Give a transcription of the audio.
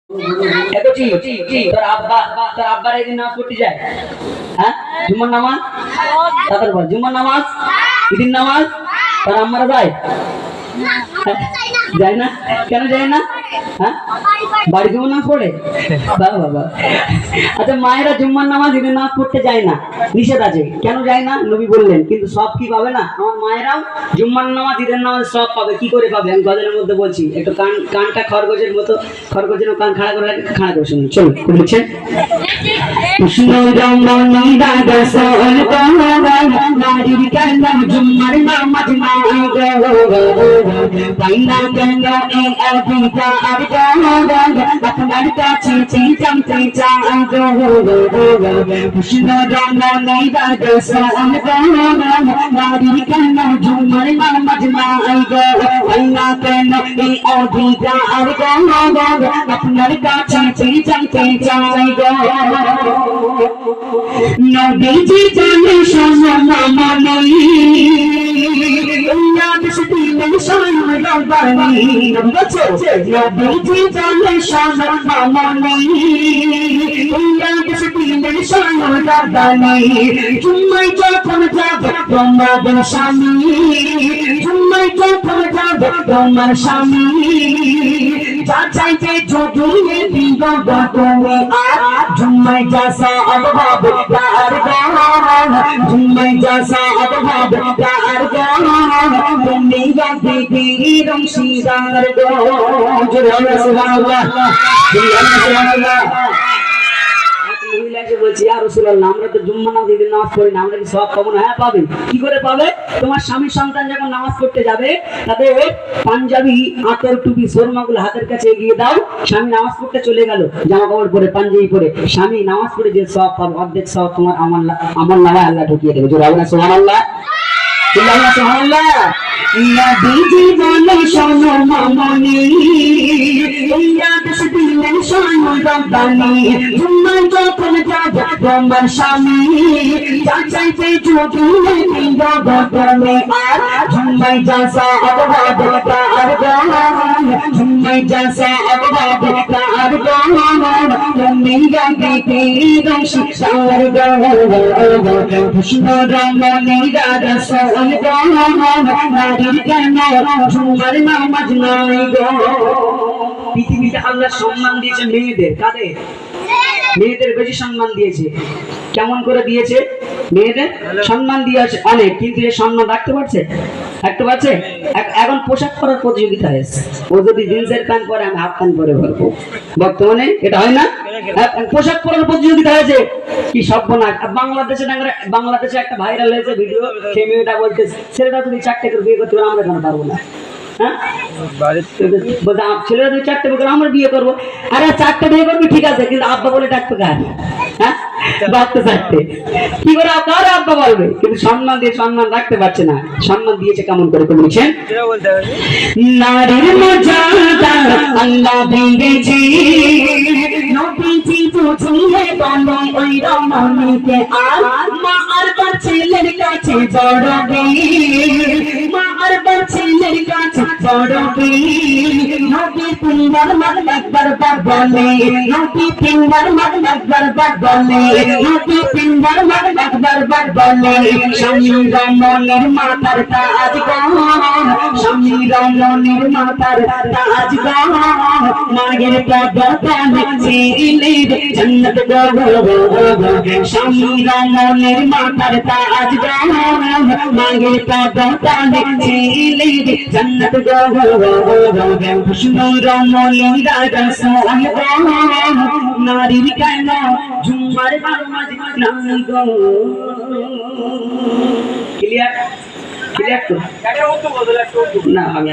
তোর আব্বার এই দিন নামাজ পড়তে যায়? হ্যাঁ, জুম্মার নামাজ। তারপর বল জুম্মার নামাজ, ঈদের নামাজ। তোর আম্মারা যায়? যায় না? কেন যায় না? হ্যাঁ, বাড়ি জুম্মার নামাজ পড়ে? বাবা। আচ্ছা, মায়েরা জুম্মার নামাজ ঈদের নামাজ পড়তে যায় না, নিষেধ আছে। কেন যায় না? নবী বললেন। কিন্তু সব কি পাবে না? আমার মায়েরাও জুম্মার নামাজ ঈদের নামাজ সব পাবে। কি করে পাবে? আমি গজলের মধ্যে বলছি, একটু কানটা খরগোশের মতো, খরগোশের কান খাড়া করে খাড়া করে শুনুন। চলুন, বলছেন জুম্মার নামাজ আপনার কাছে জানতে চাই গো, কৃষ্ণ রমণী রাগসান নারীর কেন জুম্মার নামাজ নাই গো, আল্লাহ কেন এই অধিকার গো, আপনার কাছে জানতে চাই গো। নবীজি জানে সম্মানী নবীজি জানে সম্মানী জুম্মায় যখন যাবে তোমাদের স্বামী, জুম্মায় যখন যাবে তোমার স্বামী, যা চাইতে যদি দিব তুমি আর জুম্মায় যাসা অভাব তার গান, জুম্মায় যাসা অভাব তার গান, তুমি গাতে পীর অংশীদার গো। সুবহানাল্লাহ, সুবহানাল্লাহ। মহিলাকে বলছি, ইয়া রাসূলুল্লাহ, আমরা তো জুম্মা নামাজ ঈদের নামাজ পড়ি না, আমরা কি সওয়াব পাবো না? হ্যাঁ, পাবে। কি করে পাবে? তোমার স্বামী সন্তান যখন নামাজ পড়তে যাবে, তাদের পাঞ্জাবি, আতর, টুপি, সুরমাগুলো হাতের কাছে এগিয়ে দাও। স্বামী নামাজ পড়তে চলে গেল, জামা কাপড় পরে, পাঞ্জাবি পরে, স্বামী নামাজ পড়ে যে সওয়াব পাবে, অর্ধেক সওয়াব তোমার আমার নামায় আল্লাহ ঢুকিয়ে দেবে। জোরে বলেন সুবহানাল্লাহ, সুবহানাল্লাহ। নবীজি বলে শোনো মামনি, ইয়া তসবিহ শোনো রব্বানি, জুম্মায় যখন যাবে তোমার স্বামী, যা চাইতে যদি দিব তুমি আর জুম্মায় যাসা অভাব তার গান, জুম্মায় যাসা অভাব তার গান, তুমি গাতে পীর অংশীদার গো, কৃষ্ণ রমণী রাগসান নারীর কেন জুম্মার নামাজ নাই গো। পৃথিবীতে আল্লাহ সম্মান দিয়েছে মেয়েদের। কাদের? মেয়েদের বেশি সম্মান দিয়েছে। কেমন করে দিয়েছে? মেয়েদের সম্মান দিয়েছে অনেক, কিন্তু এই সম্মান রাখতে পারছে? রাখতে পারছে? এখন পোশাক পরার প্রতিযোগিতা হয়েছে। ও যদি জিন্সের প্যান্ট পরে, আমি হাফ প্যান্ট পরে ঘুরবো। বর্তমানে এটা হয় না? পোশাক পরার প্রতিযোগিতা হয়েছে। কি সর্বনাশ! বাংলাদেশে একটা ভাইরাল হয়েছে ভিডিও, সেই মেয়েটা বলছে, ছেলেটা যদি 4টে করে বিয়ে করতে পারে, আমরা কেন পারবো না? হ্যাঁ, ছেলেরা যদি 4টে বিয়ে করে, আমরা বিয়ে করবো। আরে 4টে বিয়ে করবি ঠিক আছে, কিন্তু আব্বা বলে ডাকতে কার? হ্যাঁ, বাচ্চা 4টে কি করে কার আব্বা বলবে? কিন্তু সম্মান দিয়ে সম্মান রাখতে পারছে না। সম্মান দিয়েছে কেমন করে? বলছেন নারীর মর্যাদা আল্লাহ দিয়েছে, নবীজি বুঝিয়ে বলে ওই রমণীকে, আর মা আর ছেলের কাছে বড় বীর, মা আর ছেলের কাছে বড় বীর। নবী তিনবার একবার বলে, নবী তিনবার একবার বলে, নবী তিনবার একবার বলে, স্বামী রমণীর মাথার তাজ গান, স্বামী রমণীর মাথার তাজ গান, মায়ের পদতলে ছিলে জান্নাত গো, স্বামী রমণীর মাথার তাজ গান, মায়ের পদতলে ছিলে জান্নাত গো, কৃষ্ণ রমণী রাগসান নারীর কেন জুম্মার নামাজ নাই গো। ক্লিয়ার? ক্লিয়ার তো না? আমি